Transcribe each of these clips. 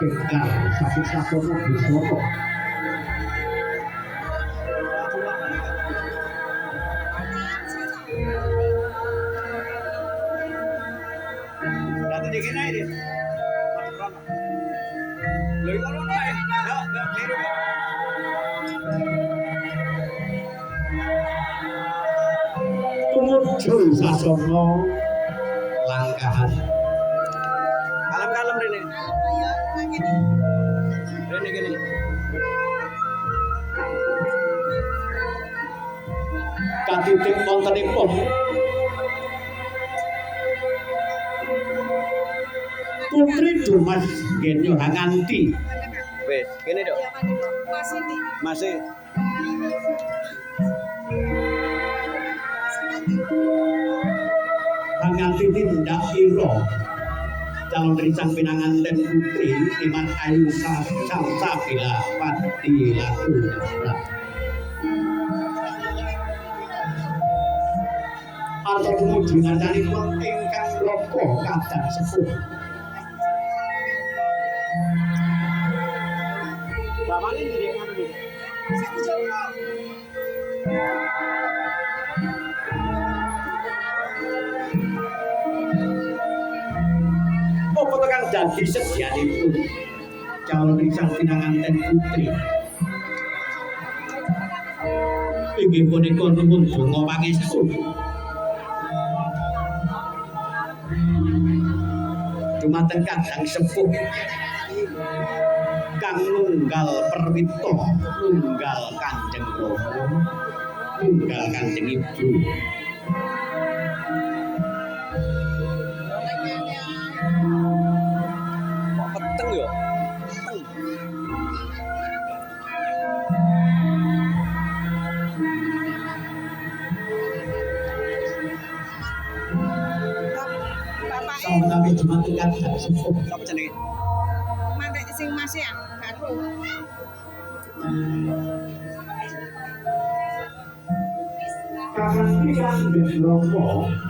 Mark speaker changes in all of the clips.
Speaker 1: Jengkar Satu Sakono Bisoto
Speaker 2: Berarti di kene ini. Lho iku ono ae. Enggak keliru.
Speaker 1: Tumuju Sasono Langkahan
Speaker 2: Kalem-kalem rene. Rene kene.
Speaker 1: katitik wontenipun Putri Dumas Genyo Hanganti
Speaker 2: Wes, kene dok. Masih.
Speaker 1: Hanganti tindak ira calon risang pinanganten putri Iman Ayu Salsabila Pati Laku atau tumuju ngancanipun ingkang roko kadang sepuh
Speaker 2: Bapak ini jadi ngono iki.
Speaker 1: apa tekan dadi sedianipun calon risang pinanganten putri inggih punika nuwun donga pangestu dumateng kadang sepuh kang nunggal perwito nunggal Kanjeng Rama nunggal Kanjeng Ibu
Speaker 2: Kok peteng yo? Peteng.
Speaker 1: sami dumateng kadang sepuh
Speaker 2: Sapa jenenge?
Speaker 3: Mantek sing Mas ya, karo.
Speaker 1: kakang Kanjeng Rama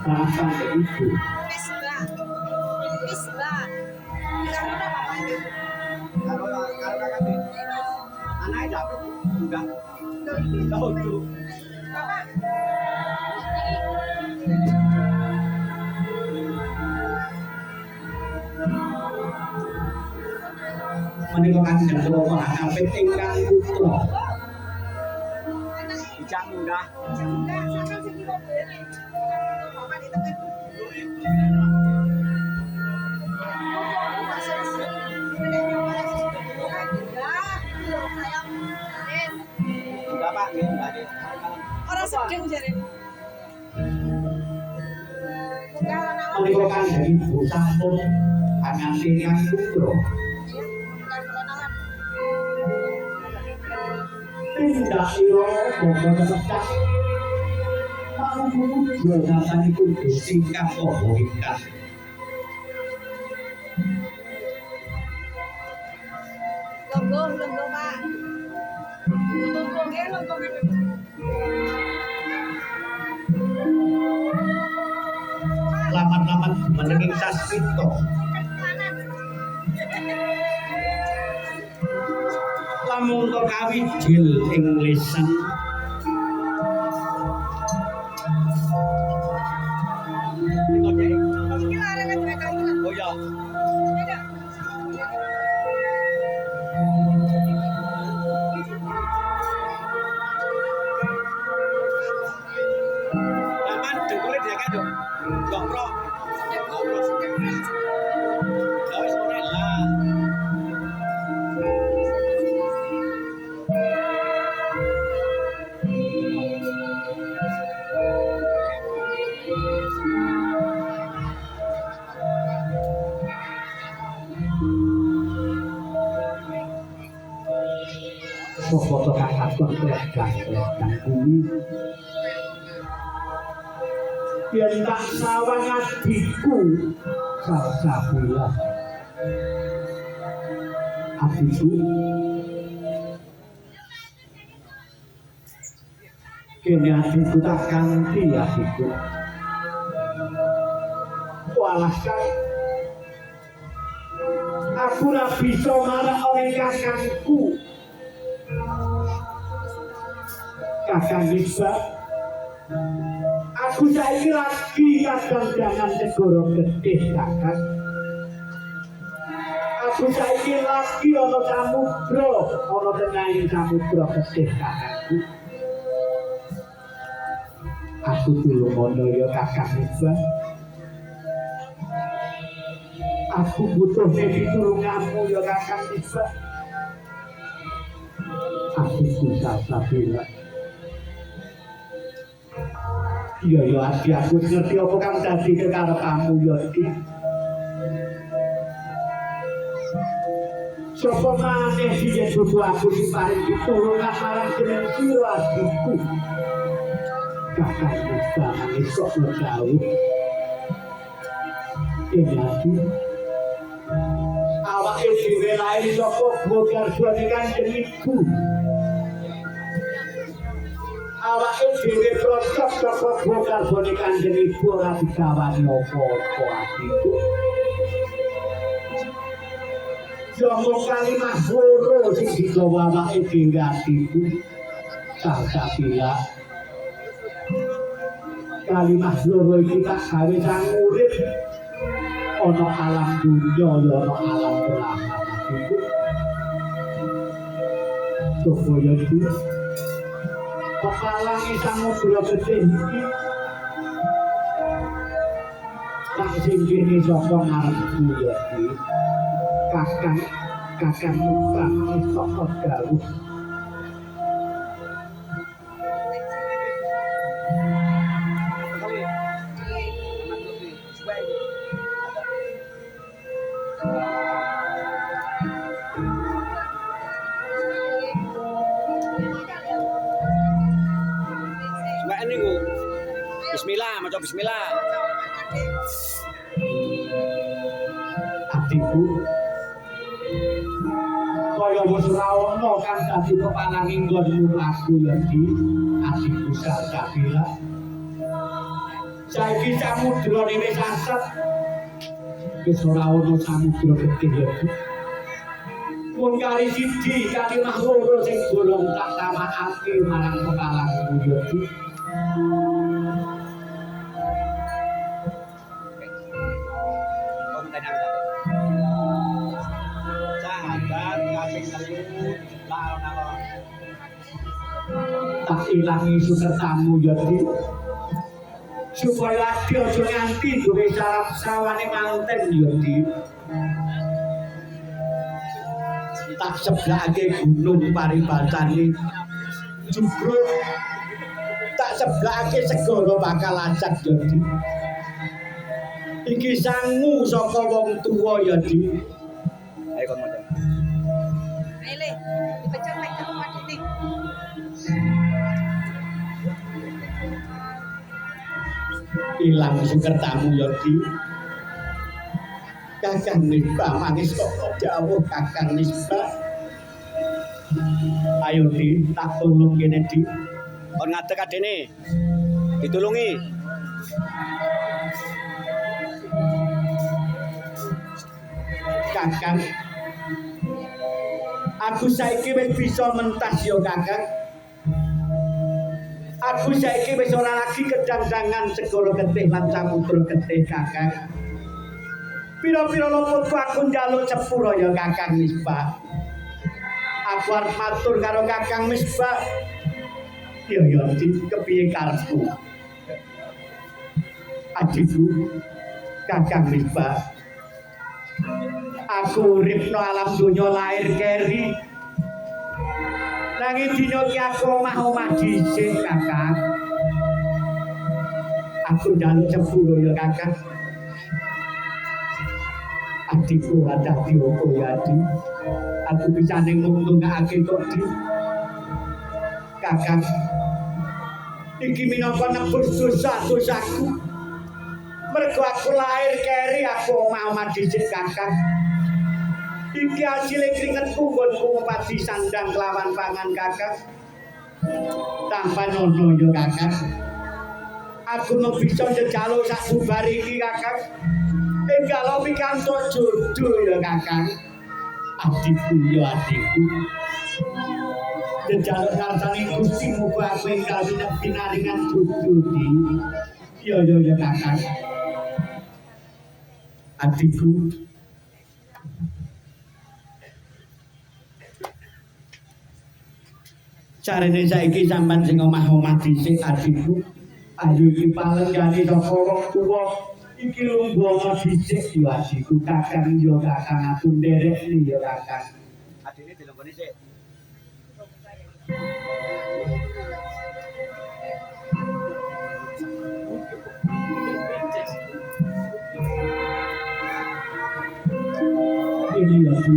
Speaker 1: karasan Ibu
Speaker 3: Wis lah. Wis lah. Karo bapaknya.
Speaker 2: Karo kakak. Anake dak enggak. Tahu tuh.
Speaker 3: Bapak.
Speaker 1: menika Kanjeng Rama ngapit ingkang putra
Speaker 2: Bijak munggah.
Speaker 3: Enggak, sampean sing kira dene. Bapak di tengah.
Speaker 2: Enggak Pak, nggih, enggak nggih.
Speaker 3: Ora sedeng jare.
Speaker 1: menika Kanjeng Ibu sampun hanganti ingkang putra tindak ira boten tetep panuju ngatanipun Gusti kang Maha Ingkang
Speaker 3: Longgo Pak. Longgo nggih, longgo.
Speaker 1: lamat-lamat menenging sasmita lamun to kawijil ing lisan
Speaker 3: Iki larangan mereka iki.
Speaker 2: Oh ya. Laman dengkule diakan dong. Goprok. Goprok. Ya wis ngene lah.
Speaker 1: foto kakakon klegang kuwi yen tak sawang adikku Salsabila adikku kene adikku tak ganti adikku walah
Speaker 4: Aku ora bisa marah oleh kakangku. Kakang bisa. Aku saiki lagi kadang-kadang segoro gedhe kakang. Aku saiki lagi ana samudra, ana tengahing samudra gedhe kakangku. Aku tulungono ya kakang bisa. Aku butuh pitulunganmu ya kakang bisa. Aku susah sabila. Iya ya ati aku ngerti apa kang dadi kekarepanmu ya iki. Sapa maneh yen butuh aku diparing pitulungan marang jeneng sira adikku. Kakang bisa nangis kok jauh. Ini awake dhewe lair saka garwane Kanjeng Ibu. Awake dhewe procok saka garwane Kanjeng Ibu ora digawani apa-apa adikku. Jomo kalimah loro sing digawa awake dhewe adikku. Sakabila kalimah loro iki tak gawe sang urip. Ono alam dunya ya ono alam belahan adikku. Supaya iki pepalangi samudra gedhe iki tak singkirne saka ngarepku ya iki. Kakang mumpang saka dawuh.
Speaker 2: Bismillah, maca bismillah.
Speaker 4: Adikku kaya wis ora ana kang dadi pepananging nggonmu aku ya iki. Adikku Sakabila. Saiki samudra wis asat. Wis ora ana samudra gedhe ya iki. Mung kali siji kalimah loro sing golong tak tamakake marang pekalangmu ya iki. Tak ilangi sukertamu ya iki. Supaya dia aja nganti duwe sarap sawane manten ya iki. Tak seblakake gunung paribatane jubruk. Tak seblakake segara bakal ajak ya iki. Iki sangu saka wong tuwa ya iki.
Speaker 2: Ayo kon maca.
Speaker 3: Ayo le, dipecat lagi ke rumah ini.
Speaker 4: Ilang sukertamu ya iki. Kakang Nisbah manis kok jauh Kakang Nisbah. Ayo di tak tulung kene di.
Speaker 2: Kon ngadeg adene. Ditulungi.
Speaker 4: Kakang. Aku saiki wis bisa mentas ya Kakang. Aku saiki wis ora lagi kedang-dangan segara getih lan samudra getih Kakang. Pira-pira luputku aku njaluk sepura ya Kakang Misbah. Aku arep matur karo Kakang Misbah. Ya kepiye karepku. Adikku Kakang Misbah. Aku urip no alam donya lahir keri. Nanging dina iki aku omah-omah dhisik Kakang. Aku njaluk sepura ya Kakang. Adikku ada diopo ya adik. Aku bisa nengok-nengokake kok di. Kakang. Iki minangka nebus dosa-dosaku. Mergo aku lahir keri aku omah-omah dhisik Kakang. Iki hasilé keringetku nggonku ngumpati sandang kelawan pangan Kakang. Tanpa nyono ya Kakang. Aku no bisa njaluk sak bubar iki Kakang. Kalau pikantuk jodoh ya Kakang. Adikku ya adikku. Dejaluk ngarsane Gusti muga aku ing kawinet pinaringan dududi. Ya Kakang. Adikku. Carane saiki sampean sing omah-omah dhisik adikku. Ayo iki palenggane saka wong tuwa. Iki lungguh dhisik ya adikku. Kakang ya Kakang aku nderekne ya Kakang.
Speaker 2: Adine dilonggoni sik.
Speaker 4: Ini ya Bu.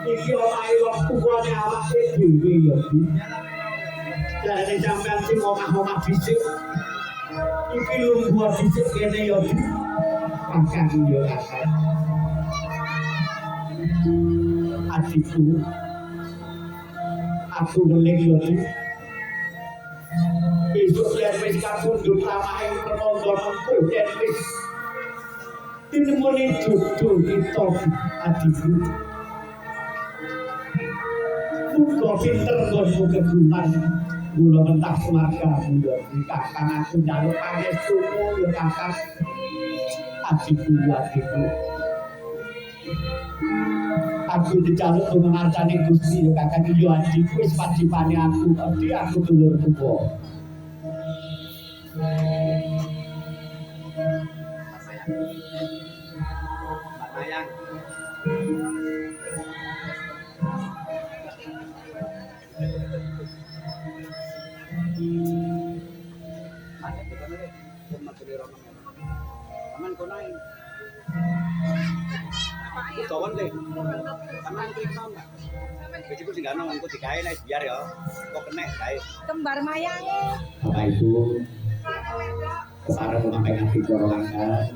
Speaker 4: Iki omahe wong tuwane awake dhewe ya Bu. Jarane sampean sing omah-omah dhisik. Iki lungguh dhisik kene ya Bu. Kakang ya Kakang. Adikku. Aku weling ya Bu. Besok yen wis kapundhut lamahe penondo mengko yen wis dinemoni jodoh kita adikku. Muga pinter nggonmu keguman kula mentah keluarga muga Kakang aku njaluk pangestumu ya Kakang. Adikku ya adikku. Aku dijaluk mengartani Gusti ya Kakang ya adikku wis wajibane aku dulur tuwa.
Speaker 2: Mayang. Aman konain. Kawan deh. Aman terima. Begitu sih gano engko digawe nek biar ya. Kok kenek gawe.
Speaker 3: Kembar mayange.
Speaker 4: Bapak Ibu, sekarang menyampaikan video langkah.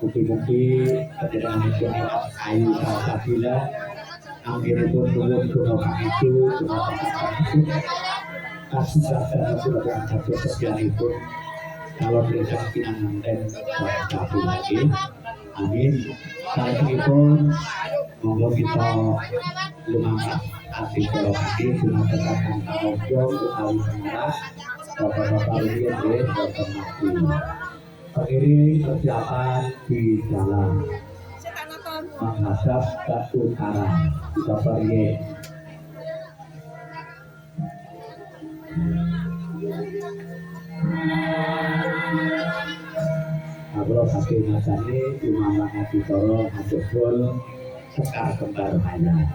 Speaker 4: Mugi-mugi panjenengan itu ayu salsabila anggenipun nuwun doa pangestu doa pangestu kasusahan sudah dados sedianipun calon desa pinanganten satu lagi. Amin. Salehipun monggo kita lumampah ati kula kanthi dumateng Ojo utawi pemerintah Bapak-bapak liyan nggih boten mati. Berdiri persiapan di jalan menghadap ke utara. Bapak liyan. Abro kasih nasani Imam Hati Toro Hadepul Sekar Kembar Mayang.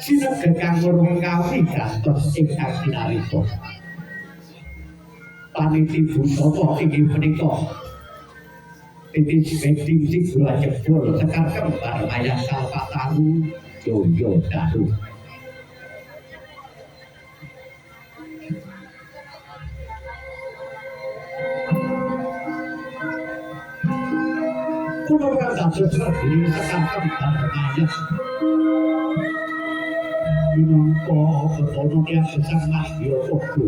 Speaker 4: Sineged kanggo ngkawi gantos ingkang kinarita. Paniti busana inggih punika titis wedding sing kula jebul Sekar Kembar Mayang Kalpataru Joyo Daru. Kula dados redhi Sekar Kembar Mayang. Minangka betono yang sangat yoga.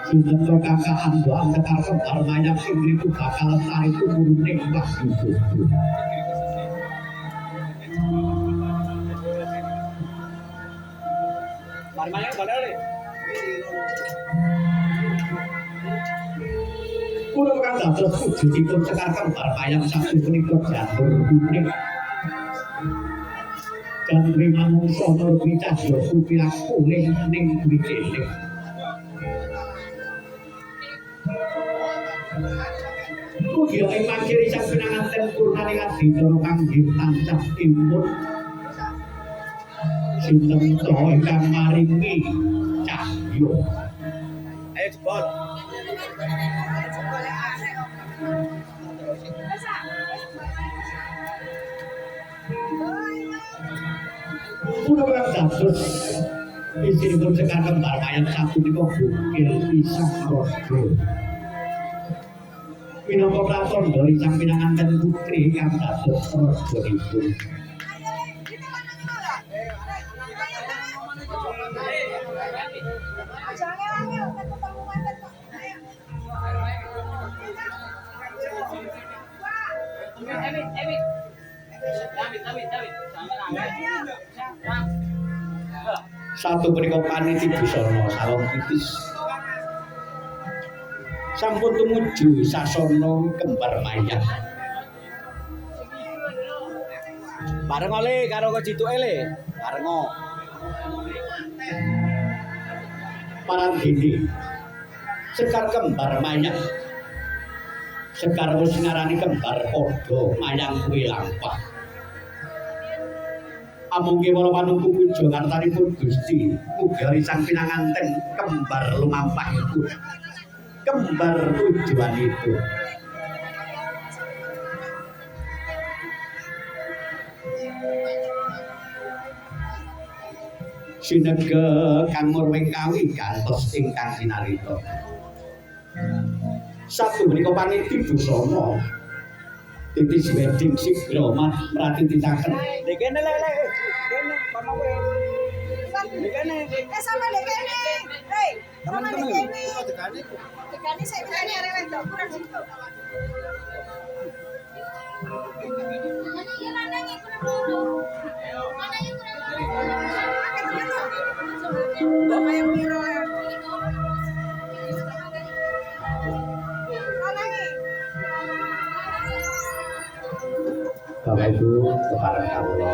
Speaker 4: Sinten kakak Andoan Sekar Kembar Mayang sing niku bakal sari tumurune Mbah Yusuf.
Speaker 2: Marmayang balik le.
Speaker 4: Kula kang dados wujudipun Sekar Kembar Mayang satu punika janur kuning. Dan memang sonor picah yoku pilak kuning ning bikini. Kudia memang kiri sang pinanganten purnani adi toro kanggih tancap timbul. Sinten to ingkang maringi cahyo.
Speaker 2: Ayo jebol. Kula kang dados isinipun Sekar Kembar Mayang satu niku bukil pisang rodo. Minangka pratandha ingkang pinanganten putri kang dados rodonipun. Satu punika paniti busana salong titis. Sampun tumuju sasana kembar mayang.
Speaker 4: Bareng oleh karo kecituke le. Bareng.
Speaker 2: Parandini Sekar kembar mayang. Sekar wis ngarani kembar padha mayang kuwi lampah. Amungke para manungku puja ngartanipun Gusti, mugi sang pinanganten kembar lumampah iku. Kembar tujuanipun. Sinege kang murwing kawi kantos ingkang sinarita. Satu menika paniti busana. Titis wedding sigra mratititaken.
Speaker 4: Dek kene le. Kene kono kowe. Dek kene.
Speaker 3: Sama dek kene. Hei, sama dek kene. Tekane saya bilang arek wedok kurang situ. Mana yang kurang dulu? Mana yang kurang dulu? Bapak yang piro ya?
Speaker 2: Bapak Ibu kepareng kawula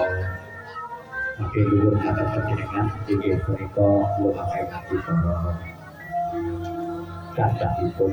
Speaker 2: makin luhur ngaten panjenengan inggih punika lumampah ati para kadhahipun